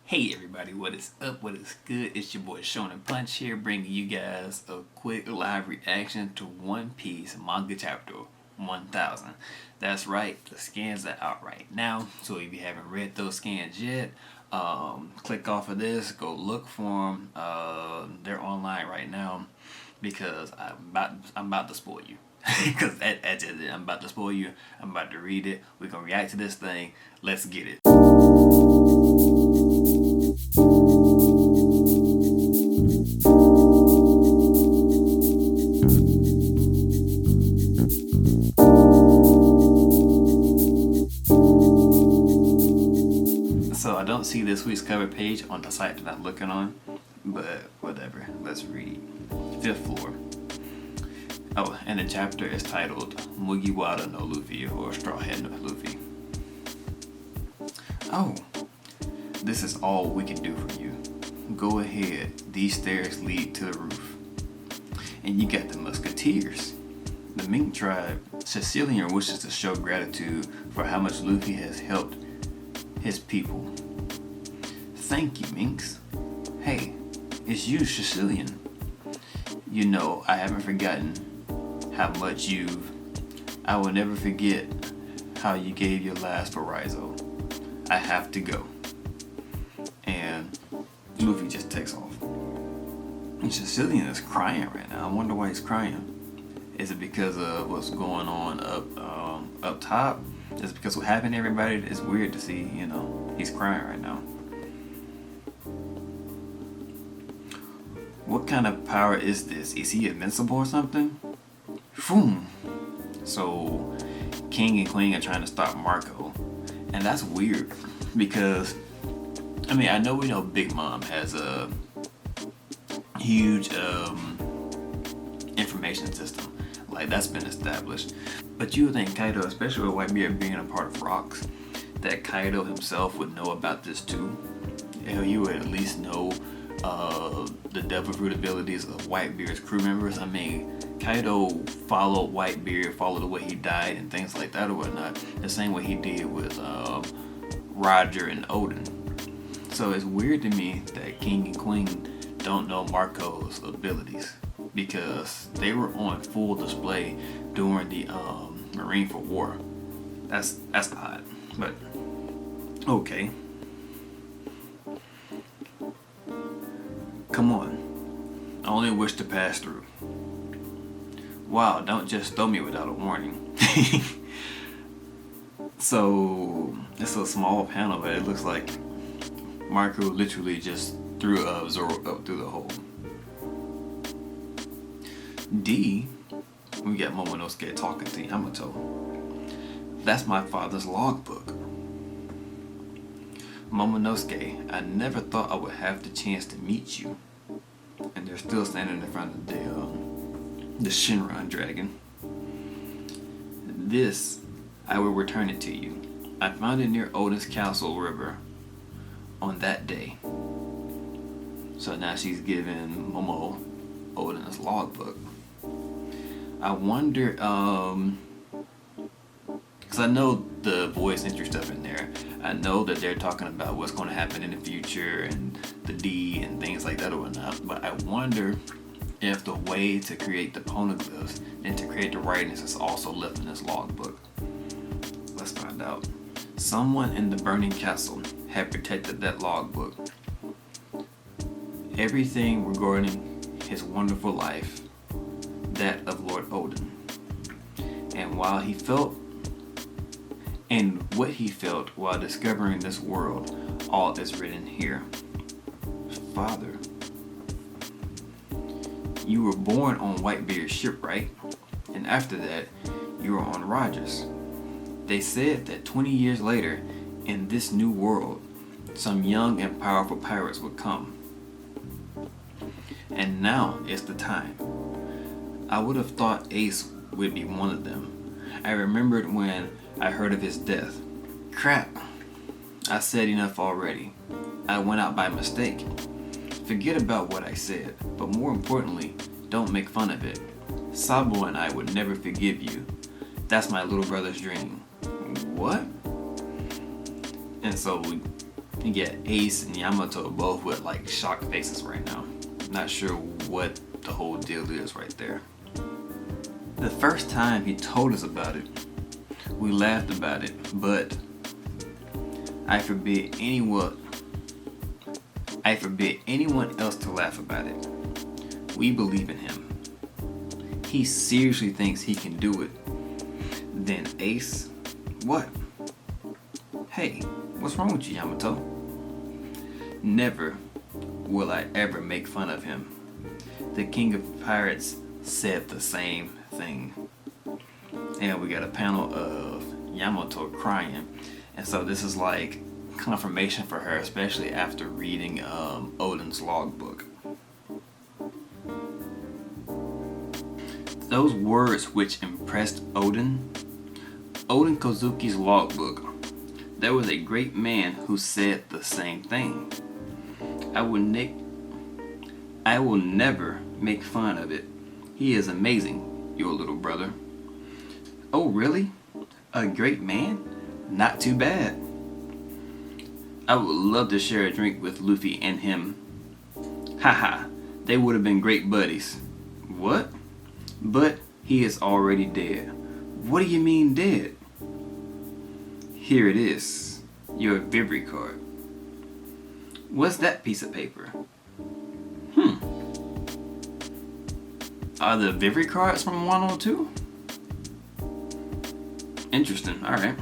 Hey everybody, what is up? What is good? It's your boy Shonen Punch here, bringing you guys a quick live reaction to One Piece manga chapter 1000. That's right, the scans are out right now. So if you haven't read those scans yet, click off of this, go look for them. They're online right now because I'm about to spoil you. Because that's it. I'm about to spoil you. I'm about to read it. We're gonna react to this thing. Let's get it. So I don't see this week's cover page on the site that I'm looking on, but whatever. Let's read. Fifth floor. Oh, and the chapter is titled Mugiwara no Luffy, or Straw Hat no Luffy. Oh, this is all we can do for you. Go ahead, these stairs lead to the roof. And you got the Musketeers. The Mink tribe, Sicilian wishes to show gratitude for how much Luffy has helped his people. Thank you, Minks. Hey, it's you, Sicilian. You know, I haven't forgotten how much I will never forget how you gave your last for Raizo. I have to go. And Luffy just takes off. And Sicilian is crying right now. I wonder why he's crying. Is it because of what's going on up top? Is it because what happened to everybody? It's weird to see, he's crying right now. What kind of power is this? Is he invincible or something? Boom. So King and Queen are trying to stop Marco. And that's weird because, I know we know Big Mom has a huge information system. Like, that's been established. But you would think Kaido, especially with Whitebeard being a part of Rocks, that Kaido himself would know about this too. Hell, you would at least know the devil fruit abilities of Whitebeard's crew members. Kaido followed Whitebeard, followed the way he died and things like that or whatnot, the same way he did with Roger and Odin. So it's weird to me that King and Queen don't know Marco's abilities, because they were on full display during the Marine for War. That's odd, but okay. Come on, I only wish to pass through. Wow, don't just throw me without a warning. So it's a small panel, but it looks like Marco literally just threw Zoro up through the hole. D, we got Momonosuke talking to Yamato. That's my father's logbook. Momonosuke, I never thought I would have the chance to meet you. And they're still standing in front of the Shinron dragon. This, I will return it to you. I found it near Odin's Castle River on that day. So now she's giving Momo Odin's logbook. I wonder, because I know the voice entry stuff in there. I know that they're talking about what's going to happen in the future and the D and things like that or whatnot. But I wonder if the way to create the poneglyphs and to create the writings is also left in this logbook. Let's find out. Someone in the burning castle had protected that logbook. Everything regarding his wonderful life, that of Lord Odin. And what he felt while discovering this world, all is written here. Father, you were born on Whitebeard's ship, right? And after that, you were on Roger's. They said that 20 years later, in this new world, some young and powerful pirates would come. And now is the time. I would have thought Ace would be one of them. I remembered when I heard of his death. Crap. I said enough already. I went out by mistake. Forget about what I said, but more importantly, don't make fun of it. Sabo and I would never forgive you. That's my little brother's dream. What? And so Yeah, Ace and Yamato both with like shocked faces right now. Not sure what the whole deal is right there. The first time he told us about it, we laughed about it, but I forbid anyone else to laugh about it. We believe in him. He seriously thinks he can do it. Then Ace, what? Hey, what's wrong with you, Yamato? Never will I ever make fun of him. The King of Pirates said the same thing. And we got a panel of Yamato crying. And so this is like confirmation for her, especially after reading Oden's logbook. Those words which impressed Oden Kozuki's logbook. There was a great man who said the same thing. I will never make fun of it. He is amazing, your little brother. Oh, really? A great man? Not too bad. I would love to share a drink with Luffy and him. Haha, they would have been great buddies. What? But he is already dead. What do you mean dead? Here it is, your Vivre card. What's that piece of paper? Are the Vivre cards from 102? Interesting, alright.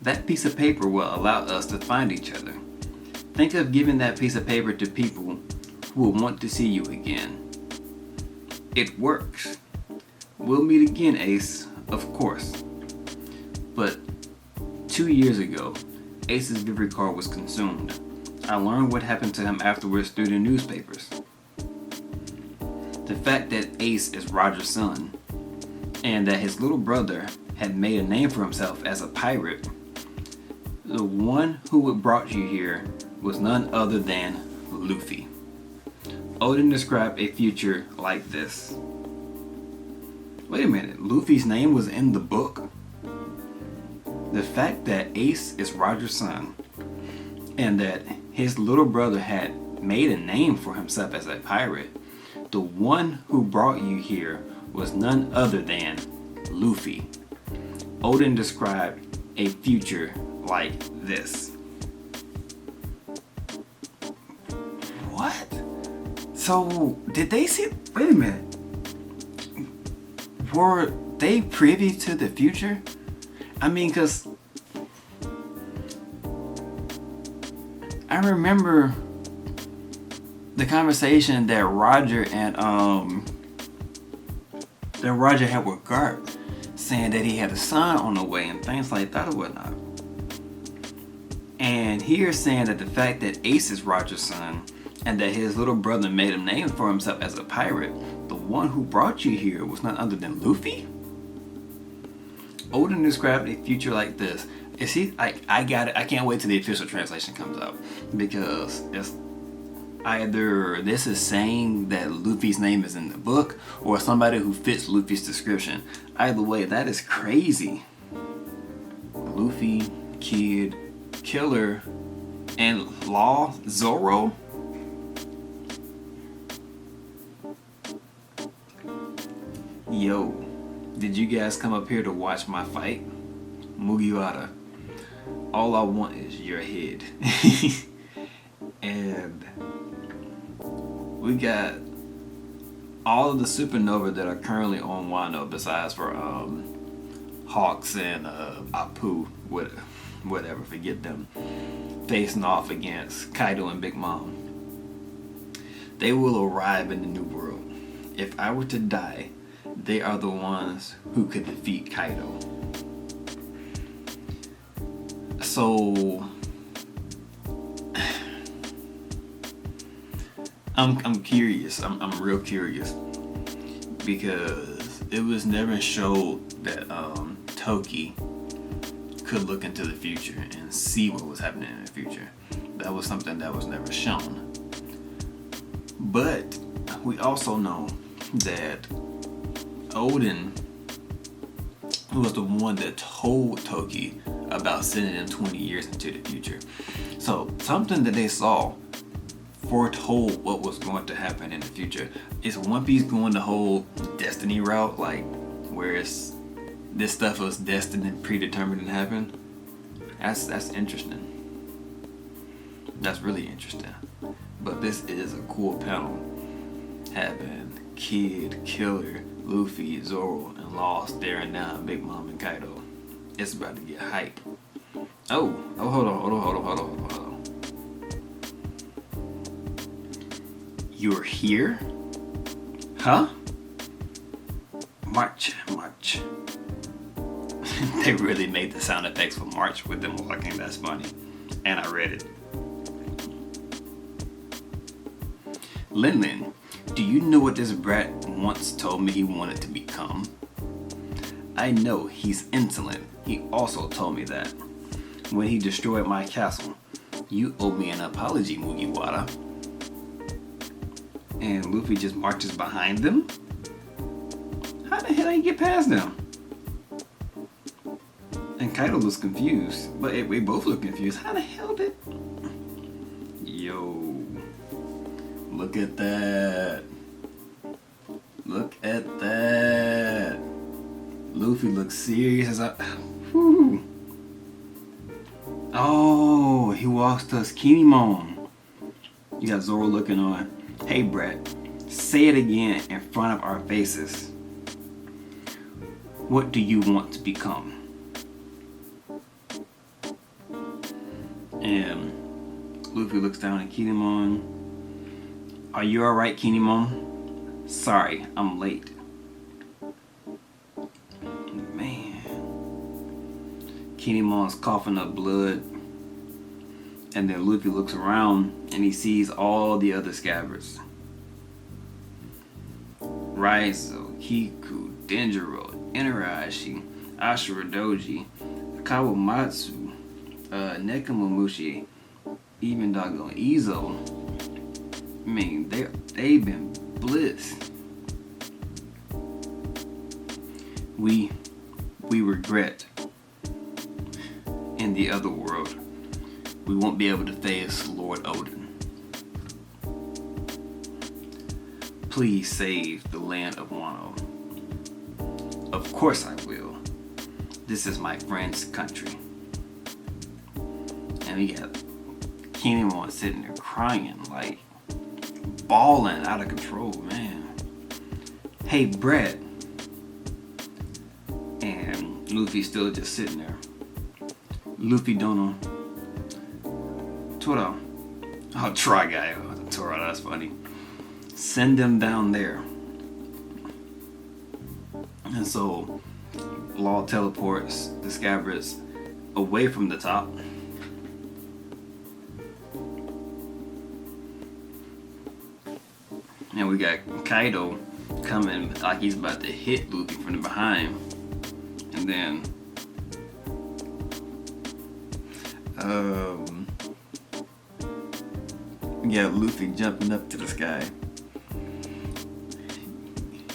That piece of paper will allow us to find each other. Think of giving that piece of paper to people who will want to see you again. It works. We'll meet again, Ace, of course. But 2 years ago, Ace's Vivre card was consumed. I learned what happened to him afterwards through the newspapers. The fact that Ace is Roger's son, and that his little brother had made a name for himself as a pirate. The one who brought you here was none other than Luffy. Oden described a future like this. Wait a minute, Luffy's name was in the book? The fact that Ace is Roger's son, and that his little brother had made a name for himself as a pirate, the one who brought you here was none other than Luffy. Oden described a future like this. What? So, did they see... Wait a minute. Were they privy to the future? I mean, because I remember the conversation that Roger and that Roger had with Garp, saying that he had a son on the way and things like that or whatnot. And here saying that the fact that Ace is Roger's son and that his little brother made a name for himself as a pirate, the one who brought you here was none other than Luffy? Oden described a future like this. Is he like, I got it. I can't wait till the official translation comes out, because it's either this is saying that Luffy's name is in the book or somebody who fits Luffy's description. Either way, that is crazy. Luffy, Kid, Killer, and Law, Zoro? Yo, did you guys come up here to watch my fight? Mugiwara. All I want is your head. And we got all of the supernova that are currently on Wano, besides for Hawks and Apu, whatever, forget them, facing off against Kaido and Big Mom. They will arrive in the New World. If I were to die, they are the ones who could defeat Kaido. So I'm curious. I'm real curious, because it was never showed that Toki could look into the future and see what was happening in the future. That was something that was never shown. But we also know that Oden was the one that told Toki about sending them 20 years into the future. So something that they saw foretold what was going to happen in the future. Is One Piece going the whole destiny route, like where it's this stuff was destined and predetermined to happen? That's interesting. That's really interesting. But this is a cool panel, having Kid, Killer, Luffy, Zoro, and Law staring down Big Mom and Kaido. It's about to get hype. Oh, hold on. You're here? Huh? March. They really made the sound effects for March with them walking. That's funny. And I read it. Lin, do you know what this brat once told me he wanted to become? I know, he's insolent. He also told me that when he destroyed my castle, you owe me an apology, Mugiwara. And Luffy just marches behind them? How the hell did he get past them? And Kaido looks confused, but we both look confused. How the hell did... Yo, look at that. Look at that. Luffy looks serious as I... Whew. Oh, he walks to his Kinemon. You got Zoro looking on. Hey, Brett, say it again in front of our faces. What do you want to become? And Luffy looks down at Kinemon. Are you alright, Kinemon? Sorry, I'm late. Man. Kinemon's coughing up blood. And then Luffy looks around and he sees all the other scabbards. Raizo, Kiku, Denjiro, Inarashi, Ashura Doji, Kawamatsu, Nekomamushi, even doggone Izo. I mean, they've been blissed. We regret in the other world we won't be able to face Lord Odin. Please save the land of Wano. Of course I will. This is my friend's country. And we got Kinemon sitting there crying, like bawling out of control, man. Hey, Brett. And Luffy's still just sitting there. Luffy don't know. Toro. Oh, Try Guy. Oh, Toro, that's funny. Send them down there. And so Law teleports the scabbards away from the top. And we got Kaido coming like he's about to hit Luffy from the behind. And then we got Luffy jumping up to the sky.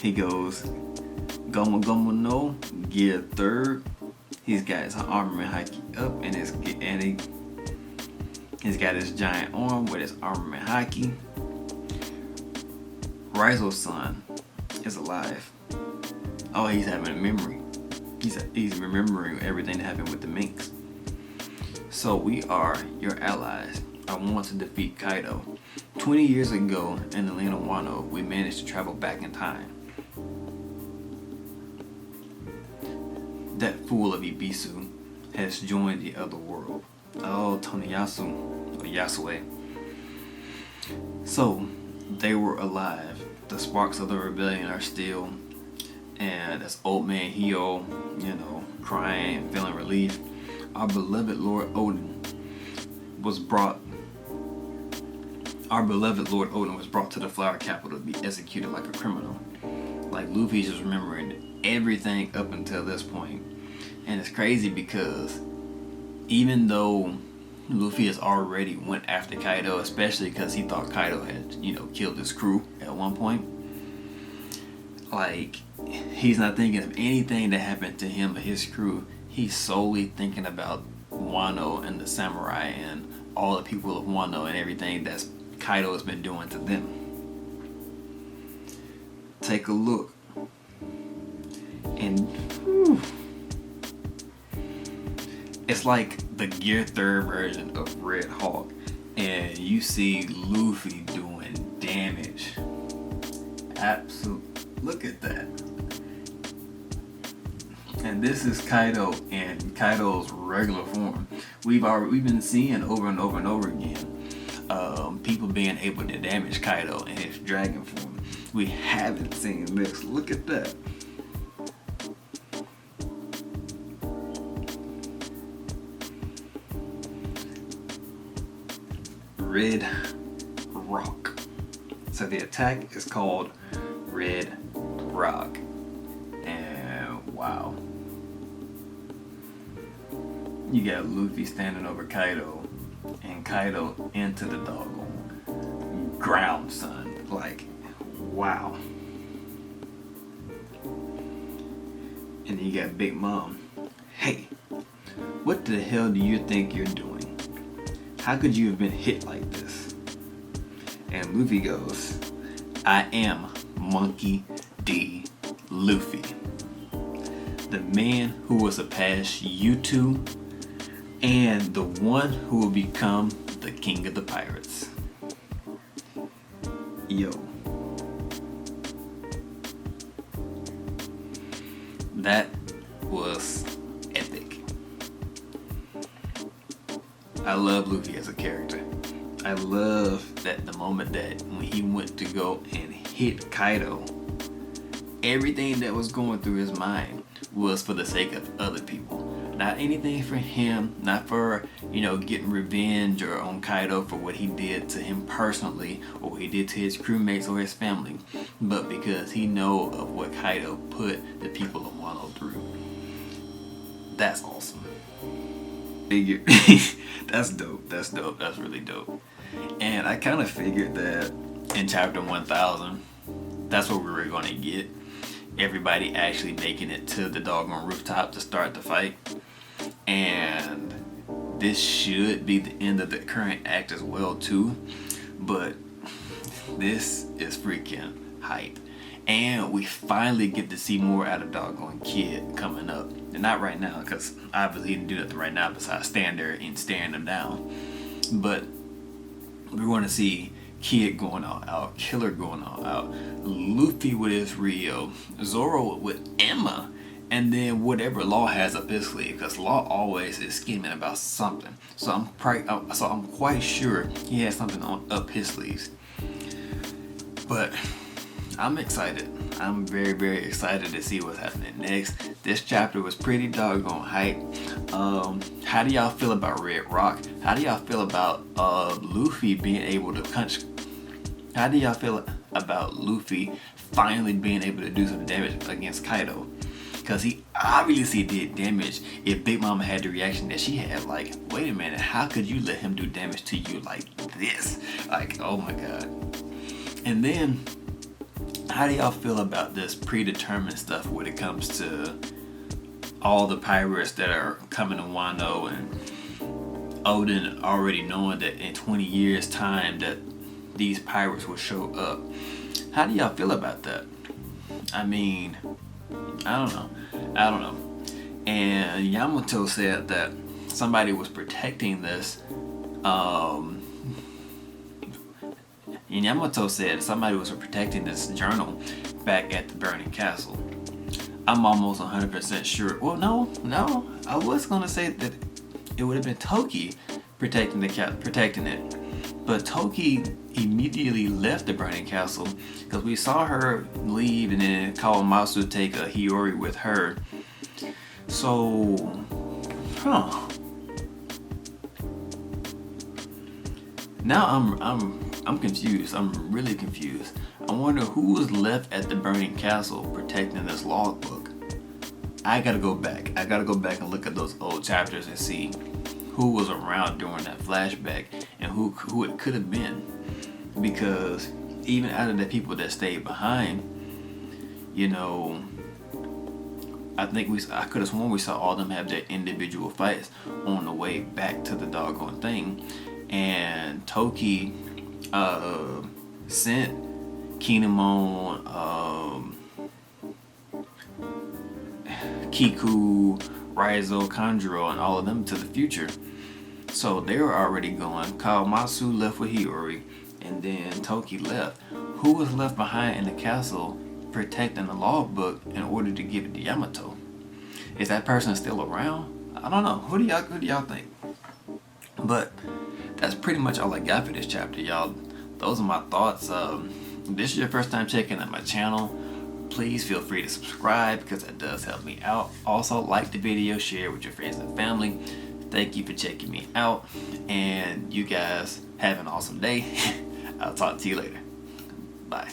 He goes, Gomu Gomu no, Gear 3rd. He's got his armament haki up and he's got his giant arm with his armament haki. Raizo's son is alive. Oh, he's having a memory. He's remembering everything that happened with the Minks. So we are your allies. I want to defeat Kaido. 20 years ago in the land of Wano, we managed to travel back in time. That fool of Ibisu has joined the other world. Oh, Toniyasu, or Yasue. So, they were alive. The sparks of the rebellion are still. And that's old man Hio, crying and feeling relief. Our beloved Lord Odin was brought to the Flower Capital to be executed like a criminal. Like, Luffy's just remembering everything up until this point. And it's crazy because even though Luffy has already went after Kaido, especially because he thought Kaido had, killed his crew at one point, like, he's not thinking of anything that happened to him or his crew. he's solely thinking about Wano and the samurai and all the people of Wano and everything that Kaido has been doing to them. Take a look. And whew, it's like the Gear 3rd version of Red Hawk. And you see Luffy doing damage. Absolute. Look at that. And this is Kaido in Kaido's regular form. We've been seeing over and over and over again people being able to damage Kaido in his dragon form. We haven't seen this. Look at that. Red Rock. So the attack is called Red Rock. And wow. You got Luffy standing over Kaido, and Kaido into the doggone ground, son. Like, wow. And then you got Big Mom. Hey, what the hell do you think you're doing? How could you have been hit like this? And Luffy goes, I am Monkey D. Luffy. The man who will surpass you two, and the one who will become the king of the pirates. Yo. That was epic. I love Luffy as a character. I love that the moment that when he went to go and hit Kaido, everything that was going through his mind was for the sake of other people. Not anything for him, not for, getting revenge or on Kaido for what he did to him personally or what he did to his crewmates or his family, but because he know of what Kaido put the people of Wano through. That's awesome. Figured. That's dope. That's dope. That's really dope. And I kind of figured that in chapter 1000, that's what we were going to get. Everybody actually making it to the doggone rooftop to start the fight. And this should be the end of the current act as well too. But this is freaking hype. And we finally get to see more out of doggone Kid coming up. And not right now, because obviously he didn't do nothing right now besides stand there and staring them down. But we're going to see Kid going all out, Killer going all out, Luffy with his Rio, Zoro with Emma, and then whatever Law has up his sleeve, because Law always is scheming about something. So I'm quite sure he has something up his sleeves. But I'm excited. I'm very, very excited to see what's happening next. This chapter was pretty doggone hype. How do y'all feel about Red Rock? How do y'all feel about Luffy being able to punch? How do y'all feel about Luffy finally being able to do some damage against Kaido? Because he obviously did damage. If Big Mama had the reaction that she had, like, wait a minute, how could you let him do damage to you like this? Like, oh my god. And then, how do y'all feel about this predetermined stuff when it comes to all the pirates that are coming to Wano, and Oden already knowing that in 20 years time that these pirates will show up? How do y'all feel about that? I mean, I don't know. And Yamato said that somebody was protecting this. And Yamato said somebody was protecting this journal back at the Burning Castle. I'm almost 100% sure. Well, no. I was gonna say that it would have been Toki protecting it, but Toki immediately left the Burning Castle because we saw her leave and then Kawamatsu take a Hiyori with her. So, now I'm confused. I'm really confused. I wonder who was left at the Burning Castle protecting this logbook. I gotta go back. And look at those old chapters and see who was around during that flashback and who it could have been. Because even out of the people that stayed behind, I think I could have sworn we saw all of them have their individual fights on the way back to the doggone thing, and Toki sent Kinemon, Kiku, Raizo, Kanjuro, and all of them to the future. So they were already gone. Kawamatsu left with Hiyori, and then Toki left. Who was left behind in the castle protecting the logbook in order to give it to Yamato? Is that person still around? I don't know. Who do y'all think? But that's pretty much all I got for this chapter, y'all. Those are my thoughts. If this is your first time checking out my channel, please feel free to subscribe because that does help me out. Also, like the video, share with your friends and family. Thank you for checking me out, and you guys have an awesome day. I'll talk to you later. Bye.